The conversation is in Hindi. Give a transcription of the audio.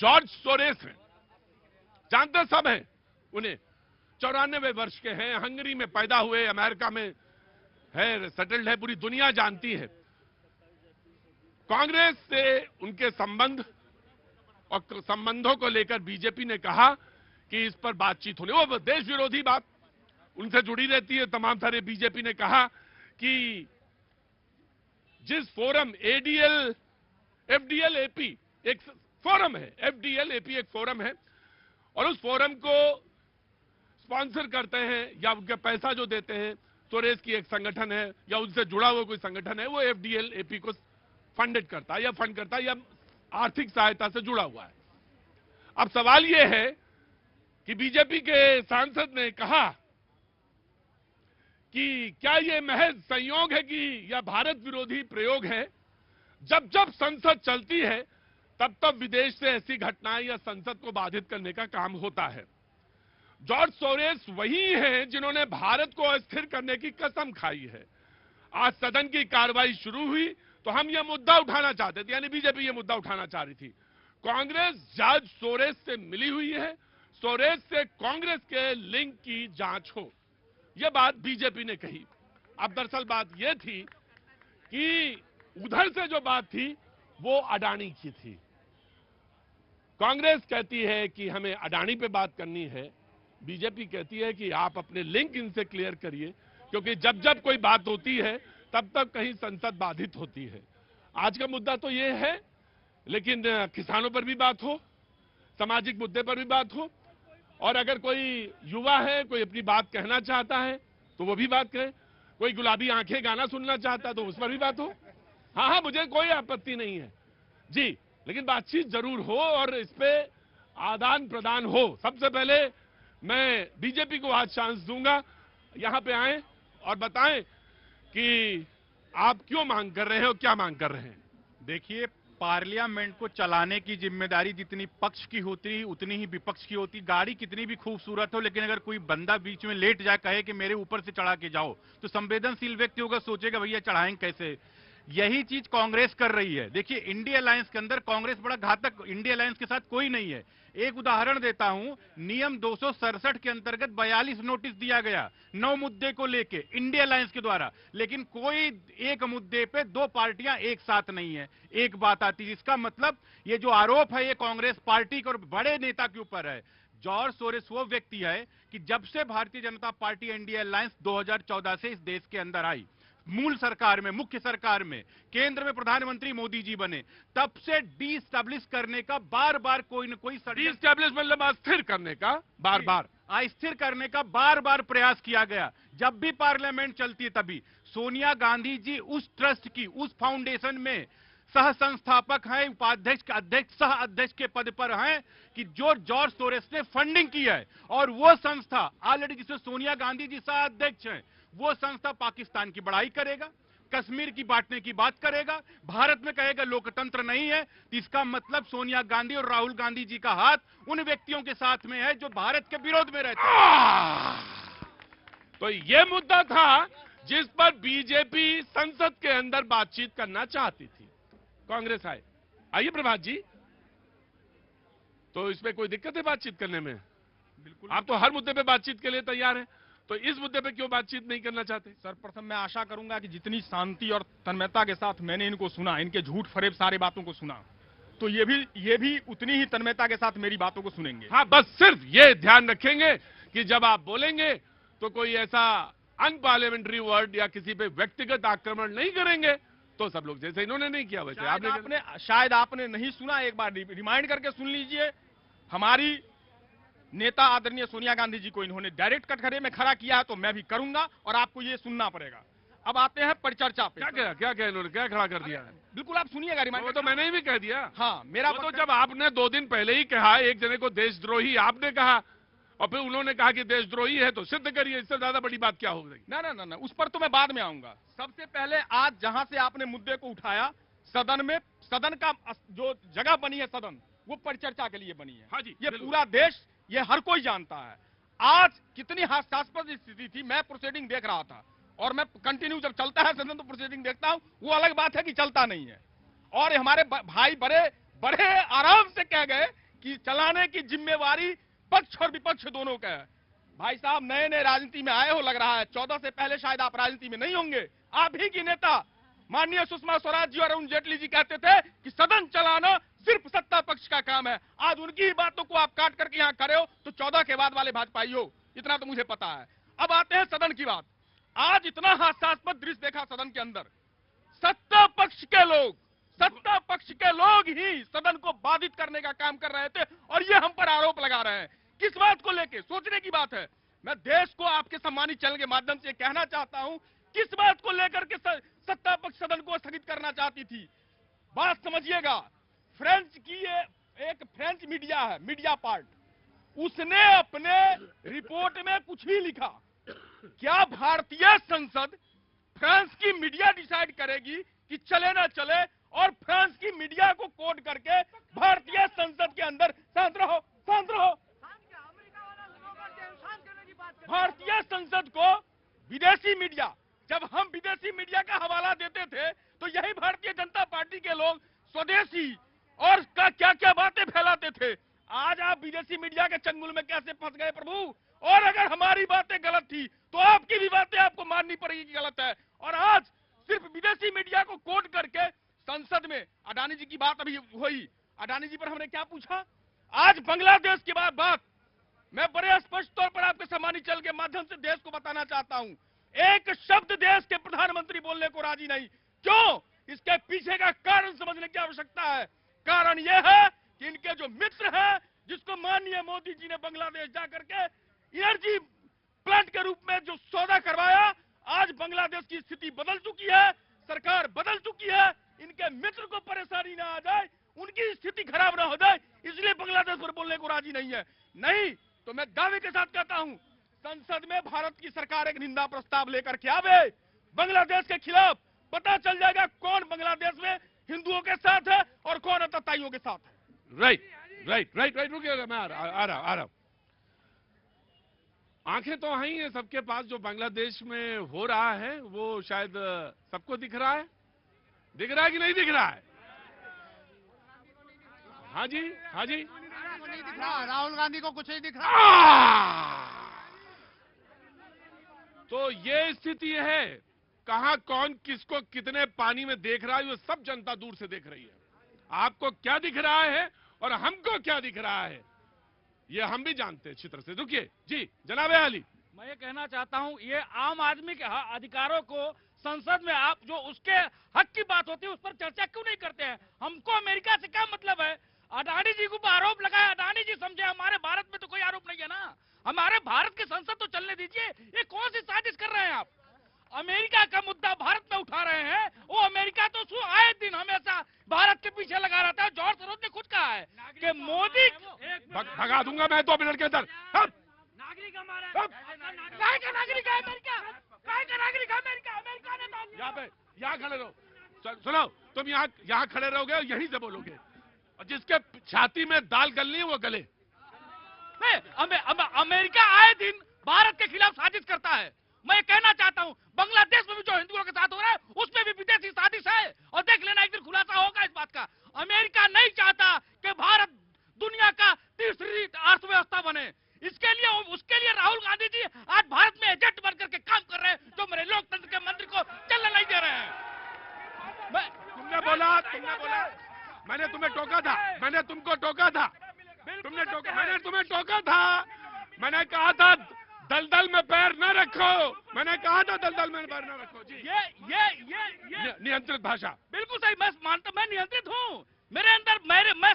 जॉर्ज सोरेस हैं, जानते सब हैं उन्हें। 94 वर्ष के हैं, हंगरी में पैदा हुए, अमेरिका में है, सेटल्ड है, पूरी दुनिया जानती है। कांग्रेस से उनके संबंध और संबंधों को लेकर बीजेपी ने कहा कि इस पर बातचीत होने, वो देश विरोधी बात उनसे जुड़ी रहती है तमाम सारे। बीजेपी ने कहा कि जिस फोरम एडीएल एफडीएल एपी एक फोरम है, एफडीएल एपी एक फोरम है, और उस फोरम को स्पॉन्सर करते हैं या उनके पैसा जो देते हैं सोरेस की एक संगठन है या उनसे जुड़ा हुआ कोई संगठन है, वो एफडीएल एपी को फंडेड करता है या फंड करता है या आर्थिक सहायता से जुड़ा हुआ है। अब सवाल यह है कि बीजेपी के सांसद ने कहा कि क्या यह महज संयोग है कि या भारत विरोधी प्रयोग है। जब जब संसद चलती है तब तब विदेश से ऐसी घटनाएं या संसद को बाधित करने का काम होता है। जॉर्ज सोरेस वही हैं जिन्होंने भारत को अस्थिर करने की कसम खाई है। आज सदन की कार्रवाई शुरू हुई तो हम यह मुद्दा उठाना चाहते थे, यानी बीजेपी यह मुद्दा उठाना चाह रही थी। कांग्रेस जॉर्ज सोरेस से मिली हुई है, सोरेस से कांग्रेस के लिंक की जांच हो, यह बात बीजेपी ने कही। अब दरअसल बात यह थी कि उधर से जो बात थी वो अडानी की थी। कांग्रेस कहती है कि हमें अडानी पे बात करनी है, बीजेपी कहती है कि आप अपने लिंक इनसे क्लियर करिए, क्योंकि जब जब कोई बात होती है तब तब कहीं संसद बाधित होती है। आज का मुद्दा तो ये है, लेकिन किसानों पर भी बात हो, सामाजिक मुद्दे पर भी बात हो, और अगर कोई युवा है, कोई अपनी बात कहना चाहता है तो वो भी बात कहे, कोई गुलाबी आंखें गाना सुनना चाहता है तो उस पर भी बात हो। हाँ, मुझे कोई आपत्ति नहीं है जी, लेकिन बातचीत जरूर हो और इस पे आदान प्रदान हो। सबसे पहले मैं बीजेपी को आज चांस दूंगा, यहां पे आए और बताएं कि आप क्यों मांग कर रहे हैं और क्या मांग कर रहे हैं। देखिए, पार्लियामेंट को चलाने की जिम्मेदारी जितनी पक्ष की होती उतनी ही विपक्ष की होती। गाड़ी कितनी भी खूबसूरत हो, लेकिन अगर कोई बंदा बीच में लेट जाए, कहे कि मेरे ऊपर से चढ़ा के जाओ, तो संवेदनशील व्यक्ति होगा, सोचेगा भैया चढ़ाएंगे कैसे। यही चीज कांग्रेस कर रही है। देखिए, इंडिया अलायंस के अंदर कांग्रेस बड़ा घातक, इंडिया अलायंस के साथ कोई नहीं है। एक उदाहरण देता हूं, नियम 267 के अंतर्गत 42 नोटिस दिया गया 9 मुद्दे को लेके इंडिया अलायंस के द्वारा, लेकिन कोई एक मुद्दे पे 2 पार्टियां एक साथ नहीं है। एक बात आती है, इसका मतलब ये जो आरोप है ये कांग्रेस पार्टी और बड़े नेता के ऊपर है। जॉर्ज सोरेस वो व्यक्ति है कि जब से Bharatiya Janata party India alliance 2014 से इस देश के अंदर आई, मूल सरकार में, मुख्य सरकार में, केंद्र में प्रधानमंत्री मोदी जी बने, तब से डीस्टैब्लिश करने का बार बार कोई न कोई, डीस्टैब्लिश मतलब अस्थिर करने का बार बार, अस्थिर करने का बार बार प्रयास किया गया। जब भी पार्लियामेंट चलती है तभी सोनिया गांधी जी उस ट्रस्ट की, उस फाउंडेशन में सह संस्थापक हैं, उपाध्यक्ष, अध्यक्ष, सह अध्यक्ष के पद पर हैं कि जो जॉर्ज सोरेस ने फंडिंग की है। और वो संस्था ऑलरेडी जिसमें सोनिया गांधी जी सह अध्यक्ष हैं, वो संस्था पाकिस्तान की बड़ाई करेगा, कश्मीर की बांटने की बात करेगा, भारत में कहेगा लोकतंत्र नहीं है। इसका मतलब सोनिया गांधी और राहुल गांधी जी का हाथ उन व्यक्तियों के साथ में है जो भारत के विरोध में रहते हैं। तो ये मुद्दा था जिस पर बीजेपी संसद के अंदर बातचीत करना चाहती थी। कांग्रेस आइए प्रभात जी, तो इसमें कोई दिक्कत है बातचीत करने में? बिल्कुल, आप तो हर मुद्दे पे बातचीत के लिए तैयार हैं, तो इस मुद्दे पे क्यों बातचीत नहीं करना चाहते? सर्वप्रथम मैं आशा करूंगा कि जितनी शांति और तन्मयता के साथ मैंने इनको सुना, इनके झूठ फरेब सारे बातों को सुना, तो ये भी उतनी ही तन्मयता के साथ मेरी बातों को सुनेंगे। हाँ, बस सिर्फ ये ध्यान रखेंगे कि जब आप बोलेंगे तो कोई ऐसा अनपार्लियामेंट्री वर्ड या किसी पे व्यक्तिगत आक्रमण नहीं करेंगे, तो सब लोग जैसे इन्होंने नहीं किया वैसे शायद आपने नहीं सुना, एक बार रिमाइंड करके सुन लीजिए। हमारी नेता आदरणीय सोनिया गांधी जी को इन्होंने डायरेक्ट कटघरे में खड़ा किया, तो मैं भी करूंगा और आपको ये सुनना पड़ेगा। अब आते हैं परिचर्चा पे। क्या इन्होंने क्या खड़ा कर दिया है? बिल्कुल आप सुनिएगा, रिमाइंड तो मैंने भी कह दिया। हाँ, मेरा तो जब आपने 2 दिन पहले ही कहा, एक जने को देशद्रोही आपने कहा और फिर उन्होंने कहा कि देशद्रोही है, तो सिद्ध करिए, इससे ज्यादा बड़ी बात क्या हो गई? ना, उस पर तो मैं बाद में आऊंगा। सबसे पहले आज जहां से आपने मुद्दे को उठाया, सदन में, सदन का जो जगह बनी है सदन, वो परिचर्चा के लिए बनी है। हाँ जी, ये पूरा देश, ये हर कोई जानता है आज कितनी हास्यास्पद स्थिति थी। मैं प्रोसीडिंग देख रहा था और मैं कंटिन्यू, जब चलता है सदन तो प्रोसीडिंग देखता हूं, वो अलग बात है कि चलता नहीं है। और हमारे भाई बड़े आराम से कह गए कि चलाने की जिम्मेवारी पक्ष और विपक्ष दोनों का है। भाई साहब नए नए राजनीति में आए हो लग रहा है, 14 से पहले शायद आप राजनीति में नहीं होंगे। आप ही की नेता माननीय सुषमा स्वराज जी और अरुण जेटली जी कहते थे कि सदन चलाना सिर्फ सत्ता पक्ष का काम है। आज उनकी ही बातों को आप काट करके यहाँ खड़े हो तो 14 के बाद वाले भाजपाई हो, इतना तो मुझे पता है। अब आते हैं सदन की बात। आज इतना हास्यास्पद दृश्य देखा सदन के अंदर, सत्ता पक्ष के लोग ही सदन को बाधित करने का काम कर रहे थे और ये हम पर आरोप लगा रहे हैं। किस बात को लेके? सोचने की बात है। मैं देश को आपके सम्मानित चैनल के माध्यम से कहना चाहता हूं, किस बात को लेकर के सत्ता पक्ष सदन को स्थगित करना चाहती थी। बात समझिएगा। फ्रेंच की एक फ्रेंच मीडिया है, मीडिया पार्ट, उसने अपने रिपोर्ट में कुछ ही लिखा। क्या भारतीय संसद फ्रांस की मीडिया डिसाइड करेगी कि चले ना चले, और फ्रांस की मीडिया को कोड करके भारतीय संसद के अंदर शांत रहो भारतीय संसद को विदेशी मीडिया, जब हम विदेशी मीडिया का हवाला देते थे तो यही भारतीय जनता पार्टी के लोग स्वदेशी और क्या क्या बातें फैलाते थे। आज आप विदेशी मीडिया के चंगुल में कैसे फंस गए प्रभु? और अगर हमारी बातें गलत थी तो आपकी भी बातें आपको माननी पड़ेगी कि गलत है। और आज सिर्फ विदेशी मीडिया को कोड करके संसद में अडानी जी की बात अभी हुई, अडानी जी पर हमने क्या पूछा? आज बांग्लादेश के बाद बात मैं बड़े स्पष्ट तौर पर आपके सम्मानित चैनल के माध्यम से देश को बताना चाहता हूं, एक शब्द देश के प्रधानमंत्री बोलने को राजी नहीं। क्यों? इसके पीछे का कारण समझने की आवश्यकता है। कारण यह है कि इनके जो मित्र हैं, जिसको माननीय मोदी जी ने बांग्लादेश जाकर के एनर्जी प्लांट के रूप में जो सौदा करवाया, आज बांग्लादेश की स्थिति बदल चुकी है, सरकार बदल चुकी है। इनके मित्र को परेशानी ना आ जाए, उनकी स्थिति खराब ना हो जाए, इसलिए बांग्लादेश पर बोलने को राजी नहीं है। नहीं तो मैं दावे के साथ कहता हूं, संसद में भारत की सरकार एक निंदा प्रस्ताव लेकर के आवे बांग्लादेश के खिलाफ। पता चल जाएगा कौन बांग्लादेश में हिंदुओं के साथ है और कौन अतताइयों के साथ है। राइट रुकिएगा, मैं आ रहा हूं। आंखें तो हैं ही सबके पास, जो बांग्लादेश में हो रहा है वो शायद सबको दिख रहा है कि नहीं दिख रहा है? हाँ जी नहीं दिख रहा, राहुल गांधी को कुछ नहीं दिख रहा। तो ये स्थिति है, कहां कौन किसको कितने पानी में देख रहा है, ये सब जनता दूर से देख रही है। आपको क्या दिख रहा है और हमको क्या दिख रहा है, ये हम भी जानते हैं अच्छी तरह से। रुकिए जी, जनाब अली, मैं ये कहना चाहता हूं, ये आम आदमी के अधिकारों को संसद में आप जो उसके हक की बात होती है उस पर चर्चा क्यों नहीं करते हैं? हमको अमेरिका से क्या मतलब है? अडानी जी को आरोप लगाया, अडानी जी समझे, हमारे भारत में तो कोई आरोप नहीं है ना। हमारे भारत की संसद तो चलने दीजिए। ये कौन सी साजिश कर रहे हैं आप? अमेरिका का मुद्दा भारत में उठा रहे हैं। वो अमेरिका तो आए दिन हमेशा भारत के पीछे लगा रहता है। जॉर्ज सोरोस ने खुद कहा है कि मोदी भगा दूंगा मैं 2 मिनट के अंदर। नागरिक हमारा नागरिक है अमेरिका, नागरिक है अमेरिका ने तो यहाँ खड़े रहो। सुनो, तुम यहाँ खड़े रहोगे और यहीं से बोलोगे, और जिसके छाती में दाल गलनी है वो गले। अमेरिका आए दिन भारत के खिलाफ साजिश करता है। मैं कहना चाहता हूं, बांग्लादेश में भी जो हिंदुओं के साथ हो रहा है उसमें भी विदेशी साजिश है, और देख लेना एक दिन खुलासा होगा इस बात का। अमेरिका नहीं चाहता कि भारत दुनिया का तीसरी अर्थव्यवस्था बने। उसके लिए राहुल गांधी जी आज भारत में एजेंट बनकर के काम कर रहे हैं, जो मेरे लोकतंत्र के मंत्री को चलने नहीं दे रहे हैं। तुमने बोला मैंने तुम्हें टोका था, मैंने तुमको टोका था, मैंने तुम्हें टोका था। मैंने कहा था दलदल में पैर न रखो, मैंने कहा था दलदल में पैर न रखो। जी ये नियंत्रित भाषा बिल्कुल सही। मैं मानता, मैं नियंत्रित हूँ। मेरे अंदर मैं